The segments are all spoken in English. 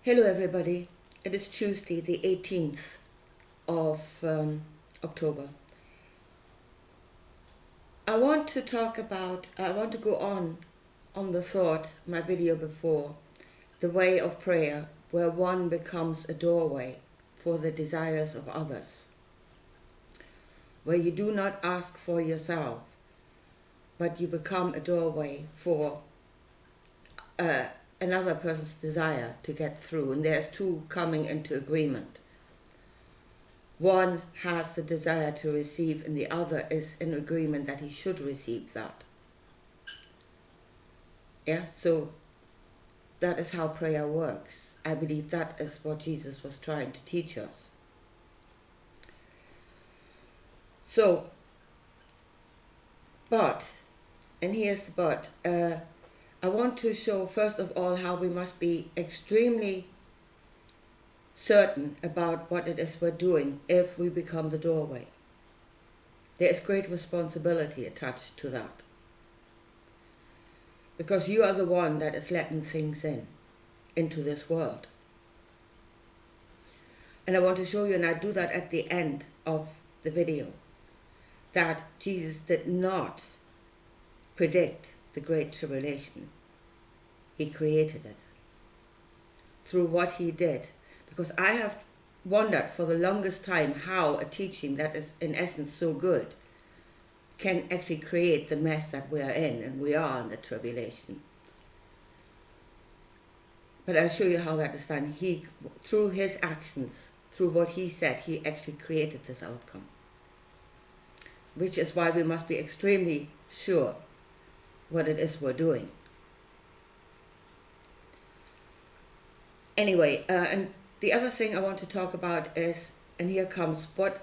Hello everybody, it is Tuesday the 18th of October. I want to go on the thought, my video before, the way of prayer where one becomes a doorway for the desires of others, where you do not ask for yourself, but you become a doorway for another person's desire to get through, and there's two coming into agreement. One has the desire to receive, and the other is in agreement that he should receive that. Yeah, so that is how prayer works. I believe that is what Jesus was trying to teach us. So, and here's the but, I want to show first of all how we must be extremely certain about what it is we're doing if we become the doorway. There is great responsibility attached to that, because you are the one that is letting things into this world. And I want to show you, and I do that at the end of the video, that Jesus did not predict the Great Tribulation. He created it through what he did. Because I have wondered for the longest time how a teaching that is in essence so good can actually create the mess that we are in, and we are in the tribulation. But I'll show you how that is done. He, through his actions, through what he said, he actually created this outcome. Which is why we must be extremely sure what it is we're doing. Anyway, and the other thing I want to talk about is, and here comes what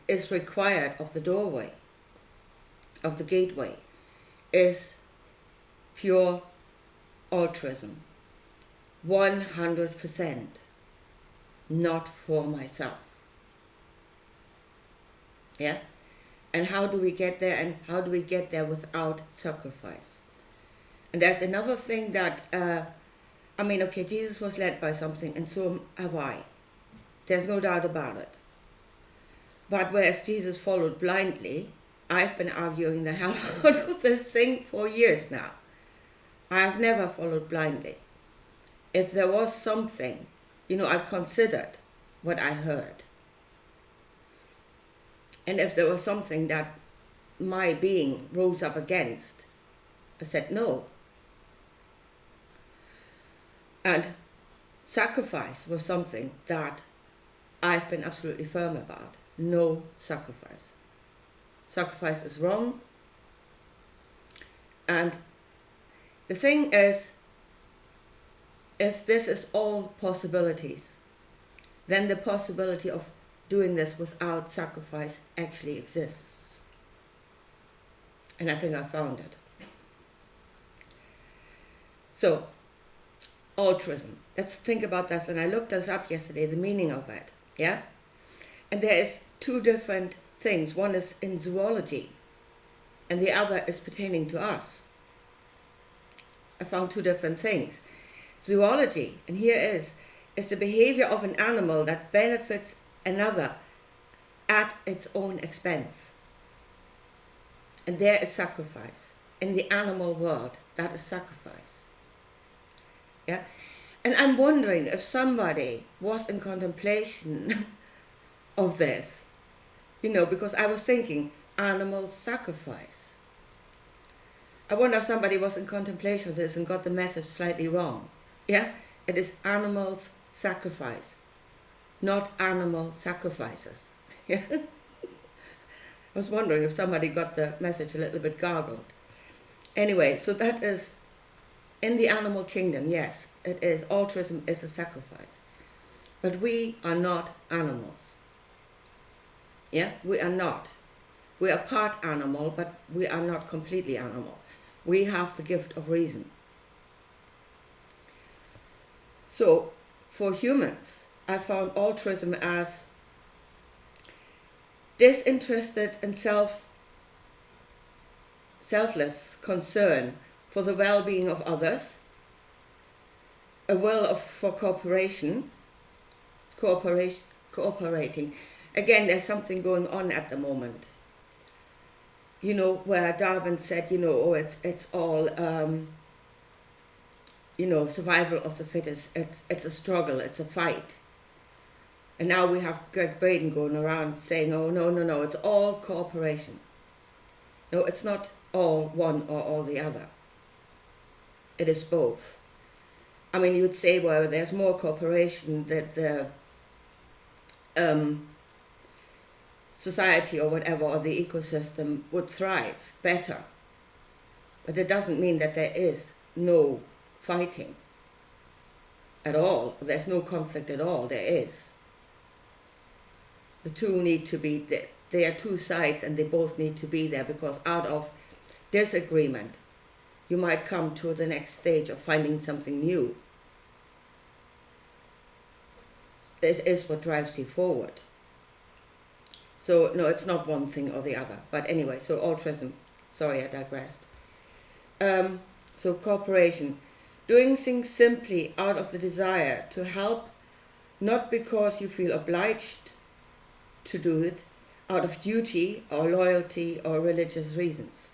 is required of the doorway, of the gateway, is pure altruism. 100%, not for myself. Yeah? And how do we get there? And how do we get there without sacrifice? And there's another thing that, Jesus was led by something, and so have I. There's no doubt about it. But whereas Jesus followed blindly, I've been arguing the hell out of this thing for years now. I've never followed blindly. If there was something, I considered what I heard. And if there was something that my being rose up against, I said no. And sacrifice was something that I've been absolutely firm about. No sacrifice. Sacrifice is wrong. And the thing is, if this is all possibilities, then the possibility of doing this without sacrifice actually exists. And I think I found it. So, altruism. Let's think about this. And I looked this up yesterday, the meaning of it. Yeah? And there is two different things. One is in zoology, and the other is pertaining to us. I found two different things. Zoology, and here is the behavior of an animal that benefits another at its own expense. And there is sacrifice. In the animal world, that is sacrifice. Yeah? And I'm wondering if somebody was in contemplation of this, because I was thinking, animal sacrifice. I wonder if somebody was in contemplation of this and got the message slightly wrong. Yeah? It is animals sacrifice, not animal sacrifices. Yeah? I was wondering if somebody got the message a little bit gargled. Anyway, so that is in the animal kingdom. Yes, it is. Altruism is a sacrifice. But we are not animals. Yeah, we are not. We are part animal, but we are not completely animal. We have the gift of reason. So, for humans, I found altruism as disinterested and selfless concern for the well-being of others, a will for cooperating. Again, there's something going on at the moment. Where Darwin said, it's all, survival of the fittest. It's a struggle, it's a fight. And now we have Greg Braden going around saying, oh, no, it's all cooperation. No, it's not all one or all the other. It is both. I mean, you would say, well, there's more cooperation that the society or whatever, or the ecosystem would thrive better. But it doesn't mean that there is no fighting at all. There's no conflict at all. There is. The two need to be there. There are two sides and they both need to be there, because out of disagreement, you might come to the next stage of finding something new. This is what drives you forward. So, no, it's not one thing or the other. But anyway, so altruism. Sorry, I digressed. So cooperation. Doing things simply out of the desire to help, not because you feel obliged to do it, out of duty or loyalty or religious reasons.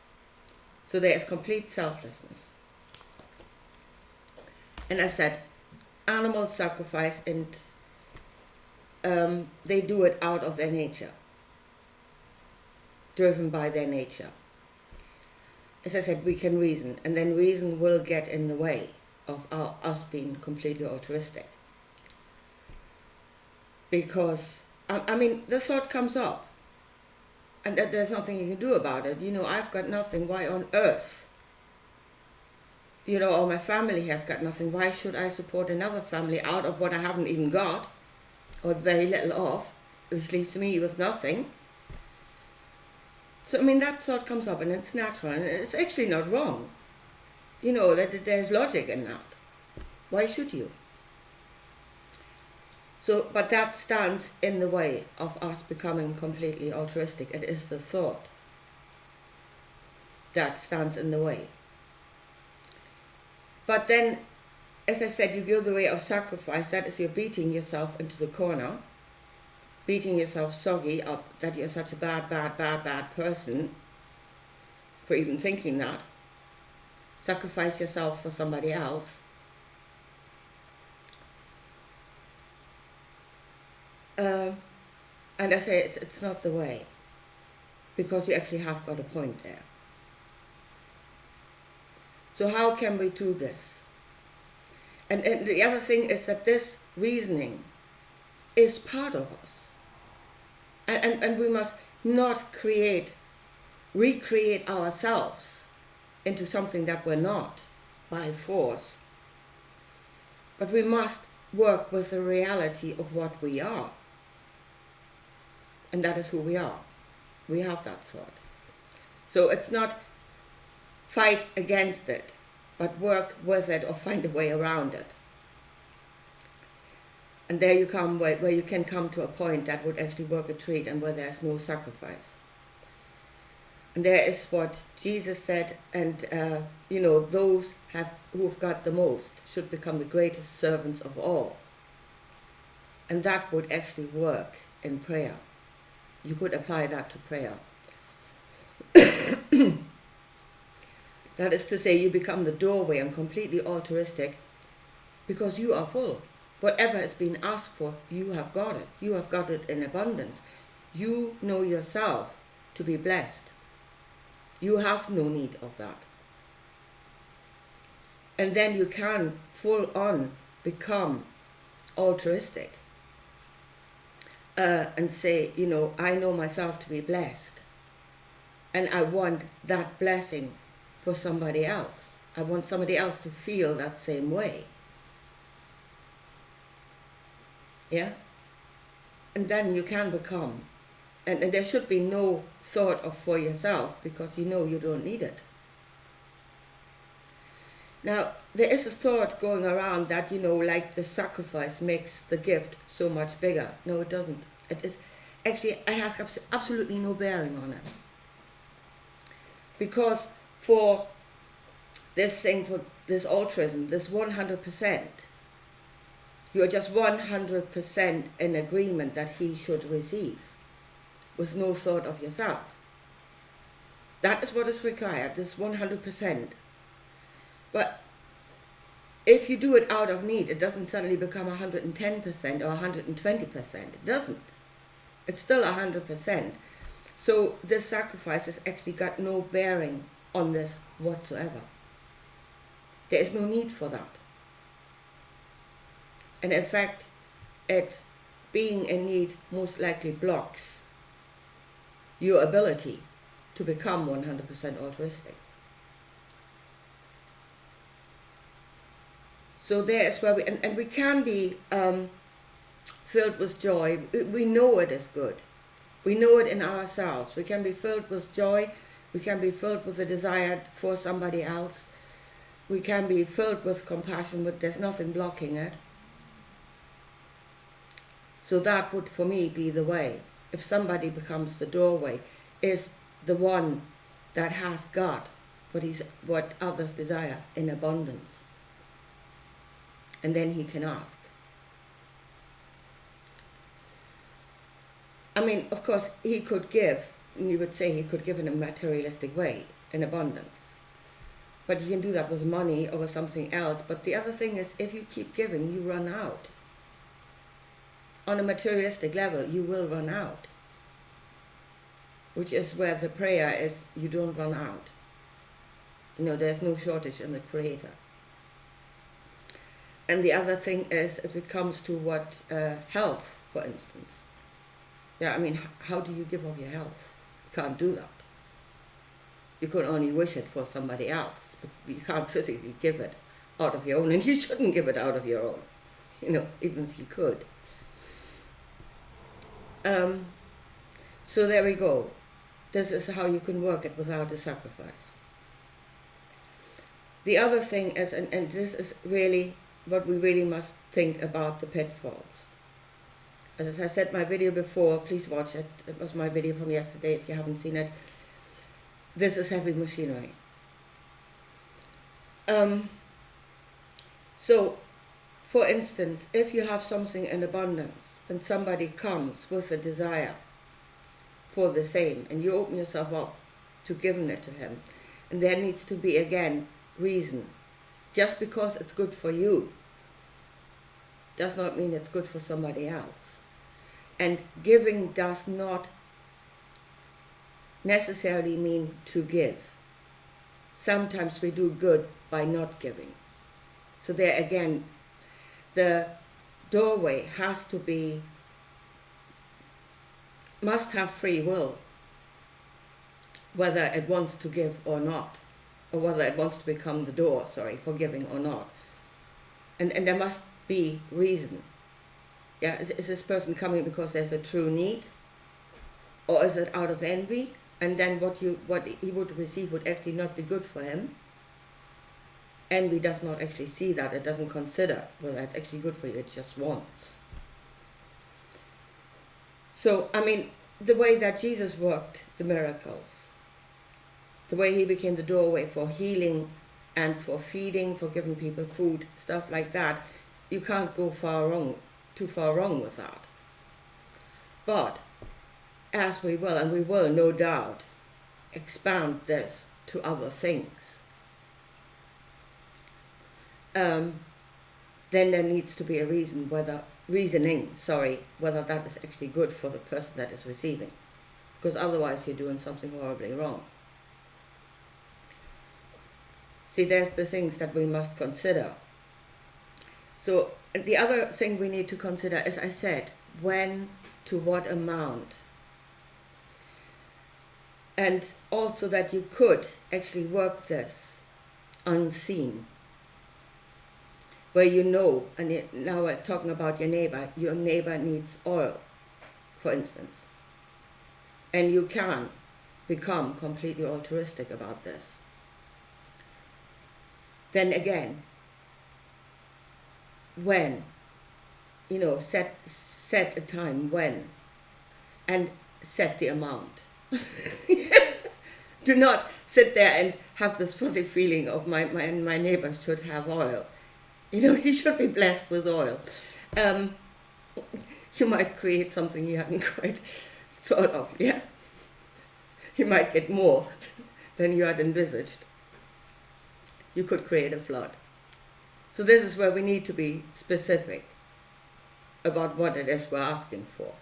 So there is complete selflessness. And as I said, animals sacrifice, and they do it out of their nature, driven by their nature. As I said, we can reason, and then reason will get in the way of us being completely altruistic. Because, I mean, the thought comes up, and that there's nothing you can do about it. I've got nothing, why on earth? Or my family has got nothing, why should I support another family out of what I haven't even got, or very little of, which leaves me with nothing? So, I mean, that thought comes up, and it's natural, and it's actually not wrong. That there's logic in that. Why should you? So, but that stands in the way of us becoming completely altruistic. It is the thought that stands in the way. But then, as I said, you go the way of sacrifice. That is, you're beating yourself into the corner, beating yourself soggy up that you're such a bad person for even thinking that. Sacrifice yourself for somebody else. And I say it's not the way, because you actually have got a point there. So how can we do this? And the other thing is that this reasoning is part of us. And we must not recreate ourselves into something that we're not by force. But we must work with the reality of what we are. And that is who we are. We have that thought. So it's not fight against it, but work with it or find a way around it. And there you come where you can come to a point that would actually work a treat, and where there's no sacrifice. And there is what Jesus said, and those who've got the most should become the greatest servants of all. And that would actually work in prayer. You could apply that to prayer. That is to say, you become the doorway and completely altruistic, because you are full. Whatever has been asked for, you have got it. You have got it in abundance. You know yourself to be blessed. You have no need of that. And then you can full on become altruistic and say, I know myself to be blessed, and I want that blessing for somebody else. I want somebody else to feel that same way. Yeah? And then you can become, and there should be no thought of for yourself, because you don't need it. Now, there is a thought going around that, like the sacrifice makes the gift so much bigger. No, it doesn't. It has absolutely no bearing on it. Because for this thing, for this altruism, this 100%, You're just 100% in agreement that he should receive, with no thought of yourself. That is what is required, this 100%. But if you do it out of need, it doesn't suddenly become 110% or 120%. It doesn't. It's still 100%. So this sacrifice has actually got no bearing on this whatsoever. There is no need for that. And in fact, it being in need most likely blocks your ability to become 100% altruistic. So there is where and we can be filled with joy. We know it is good. We know it in ourselves. We can be filled with joy. We can be filled with a desire for somebody else. We can be filled with compassion, but there's nothing blocking it. So that would, for me, be the way. If somebody becomes the doorway, is the one that has got what others desire in abundance. And then he can ask. I mean, of course, he could give, and you would say he could give in a materialistic way, in abundance. But you can do that with money or with something else. But the other thing is, if you keep giving, you run out. On a materialistic level, you will run out. Which is where the prayer is, you don't run out. You know, there's no shortage in the Creator. And the other thing is, if it comes to what health, for instance. Yeah, I mean, how do you give up your health? You can't do that. You can only wish it for somebody else, but you can't physically give it out of your own, and you shouldn't give it out of your own, you know, even if you could. So there we go. This is how you can work it without a sacrifice. The other thing is, and this is really what we really must think about, the pitfalls. As I said in my video before, please watch it. It was my video from yesterday if you haven't seen it. This is heavy machinery. So, for instance, if you have something in abundance and somebody comes with a desire for the same, and you open yourself up to giving it to him, and there needs to be, again, reason. Just because it's good for you does not mean it's good for somebody else. And giving does not necessarily mean to give. Sometimes we do good by not giving. So there again, the doorway must have free will, whether it wants to give or not, or whether it wants to become the door, for giving or not. And there must be reason. Yeah, is this person coming because there's a true need? Or is it out of envy? And then what he would receive would actually not be good for him. Envy does not actually see that. It doesn't consider whether it's actually good for you. It just wants. So, I mean, the way that Jesus worked the miracles, the way he became the doorway for healing and for feeding, for giving people food, stuff like that, you can't go too far wrong with that. But as we will, and we will no doubt expand this to other things, then there needs to be a reasoning whether that is actually good for the person that is receiving, because otherwise you're doing something horribly wrong. See, there's the things that we must consider. So the other thing we need to consider, as I said, when, to what amount. And also that you could actually work this unseen, where you know, and now we're talking about your neighbor needs oil, for instance, and you can become completely altruistic about this. Then again, when, set a time when, and set the amount. Do not sit there and have this fuzzy feeling of my neighbor should have oil. He should be blessed with oil. um, you might create something you hadn't quite thought of, yeah? You might get more than you had envisaged. You could create a flood. So this is where we need to be specific about what it is we're asking for.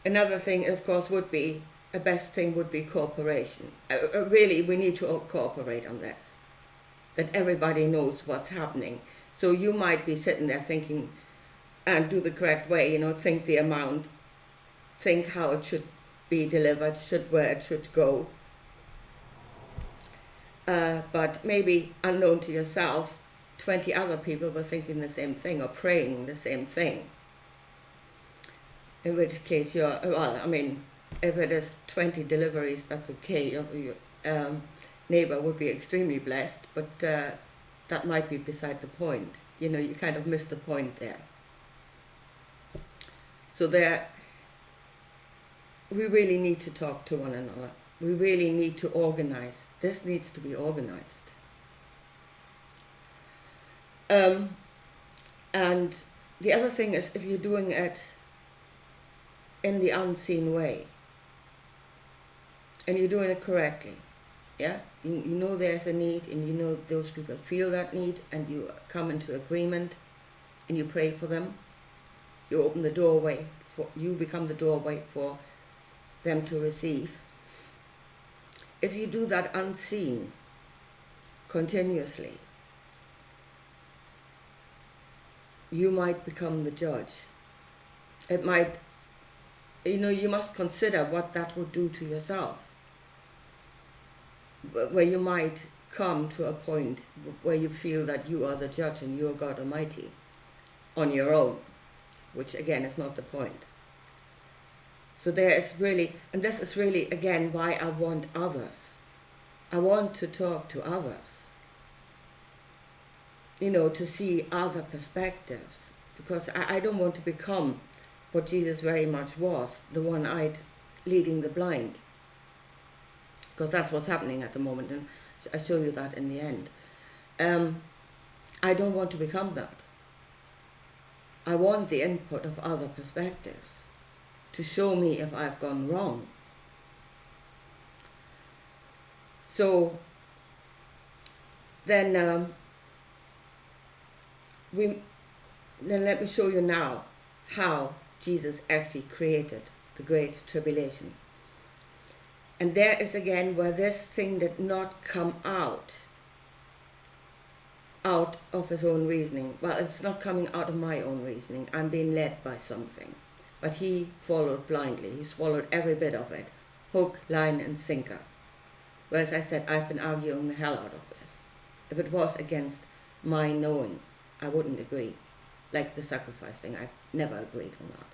Another thing, of course, would be, a best thing would be cooperation. Really, we need to cooperate on this, that everybody knows what's happening. So you might be sitting there thinking, and do the correct way, think the amount, think how it should be delivered, where it should go. But maybe unknown to yourself, 20 other people were thinking the same thing or praying the same thing. In which case if it is 20 deliveries, that's okay. Your neighbor would be extremely blessed, but that might be beside the point. You kind of missed the point there. So we really need to talk to one another. We really need to organize. This needs to be organized. And the other thing is, if you're doing it in the unseen way, and you're doing it correctly, yeah? You know there's a need, and you know those people feel that need, and you come into agreement, and you pray for them. You open the doorway, you become the doorway for them to receive. If you do that unseen, continuously, you might become the judge. It might, you must consider what that would do to yourself, where you might come to a point where you feel that you are the judge and you are God Almighty on your own, which again is not the point. So this is really, again, why I want others. I want to talk to others, to see other perspectives, because I don't want to become what Jesus very much was, the one-eyed leading the blind, because that's what's happening at the moment, and I'll show you that in the end. I don't want to become that. I want the input of other perspectives to show me if I've gone wrong. So then let me show you now how Jesus actually created the Great Tribulation. And there is again where this thing did not come out of his own reasoning. Well, it's not coming out of my own reasoning. I'm being led by something. But he followed blindly. He swallowed every bit of it, hook, line, and sinker. Whereas I said, I've been arguing the hell out of this. If it was against my knowing, I wouldn't agree. Like the sacrifice thing, I never agreed on that.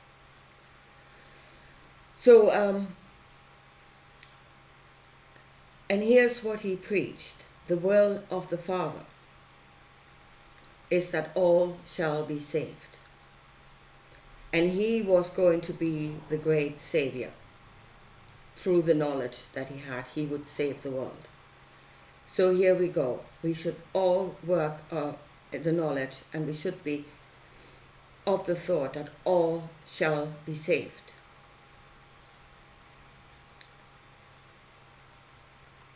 So, and here's what he preached. The will of the Father is that all shall be saved. And he was going to be the great Savior. Through the knowledge that he had, he would save the world. So here we go. We should all work the knowledge, and we should be of the thought that all shall be saved.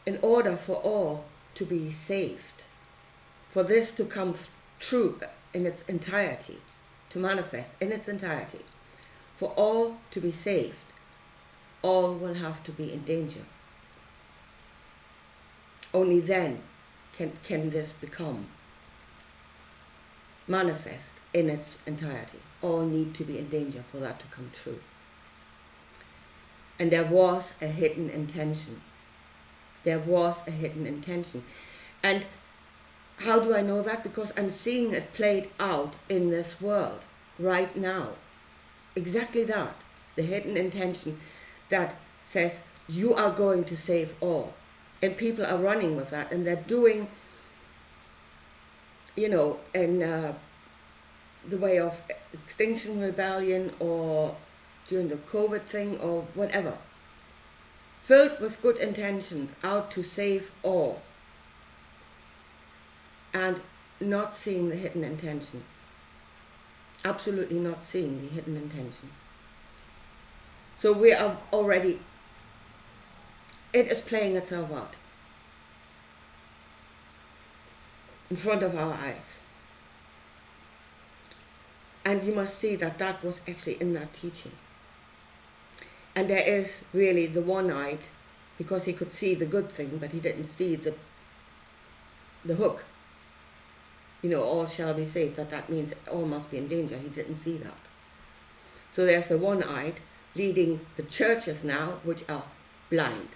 In order for all to be saved, for this to come true in its entirety, to manifest in its entirety, for all to be saved, all will have to be in danger. Only then can this become manifest in its entirety. All need to be in danger for that to come true. And there was a hidden intention. There was a hidden intention. And how do I know that? Because I'm seeing it played out in this world right now. Exactly that. The hidden intention that says you are going to save all. And people are running with that, and they're doing, in the way of Extinction Rebellion or during the COVID thing or whatever. Filled with good intentions, out to save all. And not seeing the hidden intention. absolutely not seeing the hidden intention. So we are already, it is playing itself out in front of our eyes. And you must see that that was actually in that teaching. And there is really the one-eyed, because he could see the good thing, but he didn't see the hook. You know, all shall be saved, that means all must be in danger. He didn't see that. So there's the one-eyed leading the churches now, which are blind.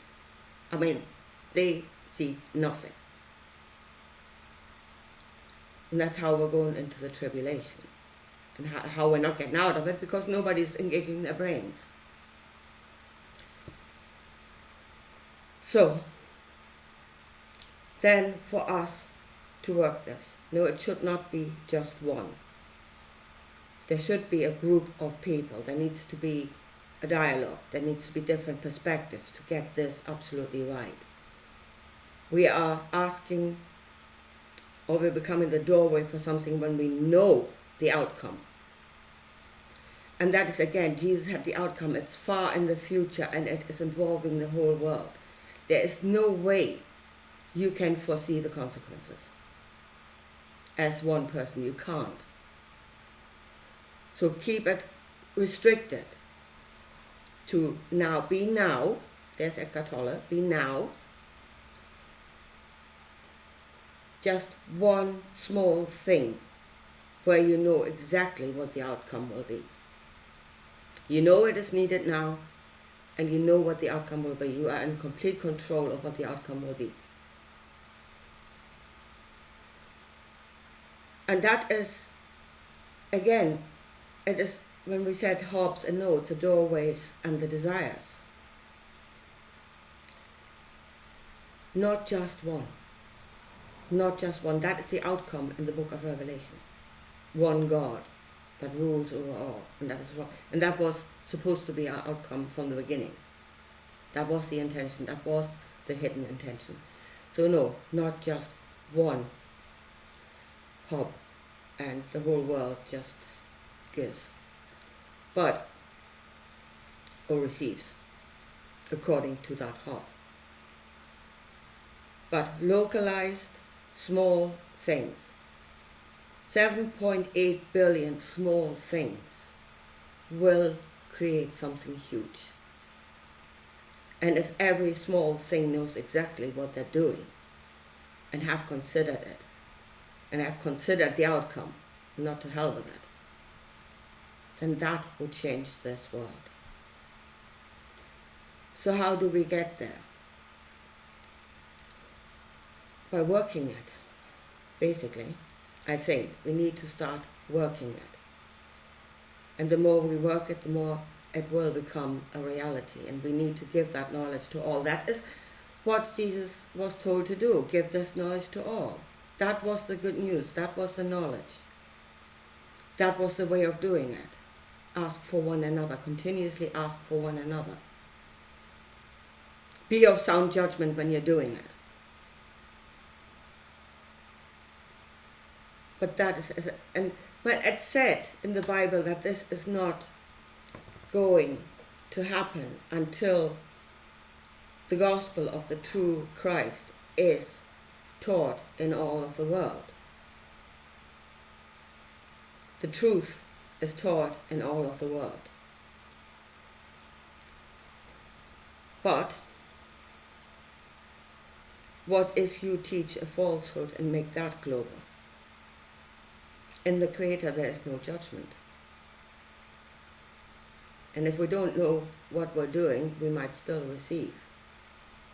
I mean, they see nothing. And that's how we're going into the tribulation. And how we're not getting out of it, because nobody's engaging their brains. So, then for us to work this, no, it should not be just one. There should be a group of people. There needs to be a dialogue. There needs to be different perspectives to get this absolutely right. We are asking, or we're becoming the doorway for something when we know the outcome. And that is, again, Jesus had the outcome. It's far in the future, and it is involving the whole world. There is no way you can foresee the consequences. As one person, you can't. So keep it restricted to now. Be now. There's Eckhart Tolle. Be now. Just one small thing where you know exactly what the outcome will be. You know it is needed now, and you know what the outcome will be. You are in complete control of what the outcome will be. And that is, again, it is when we said hobs and nodes, the doorways and the desires. Not just one. Not just one. That is the outcome in the book of Revelation. One God that rules over all. And that is what, and that was supposed to be our outcome from the beginning. That was the intention. That was the hidden intention. So no, not just one hob and the whole world just gives, but or receives according to that hob. But localized small things, 7.8 billion small things will create something huge. And if every small thing knows exactly what they're doing and have considered it, and have considered the outcome, not to hell with it, then that would change this world. So how do we get there? By working it, basically. I think we need to start working it. And the more we work it, the more it will become a reality. And we need to give that knowledge to all. That is what Jesus was told to do. Give this knowledge to all. That was the good news. That was the knowledge. That was the way of doing it. Ask for one another. Continuously ask for one another. Be of sound judgment when you're doing it. But that is, and well, it's said in the Bible that this is not going to happen until the gospel of the true Christ is taught in all of the world. The truth is taught in all of the world. But what if you teach a falsehood and make that global? In the Creator there is no judgment. And if we don't know what we're doing, we might still receive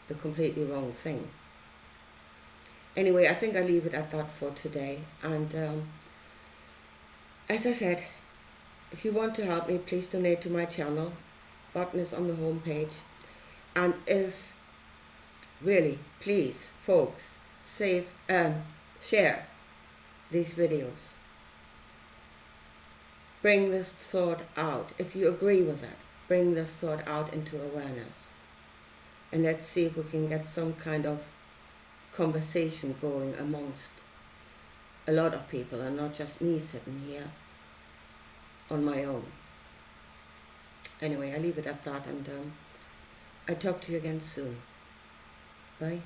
the completely wrong thing. Anyway, I think I'll leave it at that for today. And as I said, if you want to help me, please donate to my channel. Button is on the home page. And if, really, please, folks, share these videos. Bring this thought out. If you agree with it, bring this thought out into awareness. And let's see if we can get some kind of conversation going amongst a lot of people, and not just me sitting here on my own. Anyway, I leave it at that, and I talk to you again soon. Bye.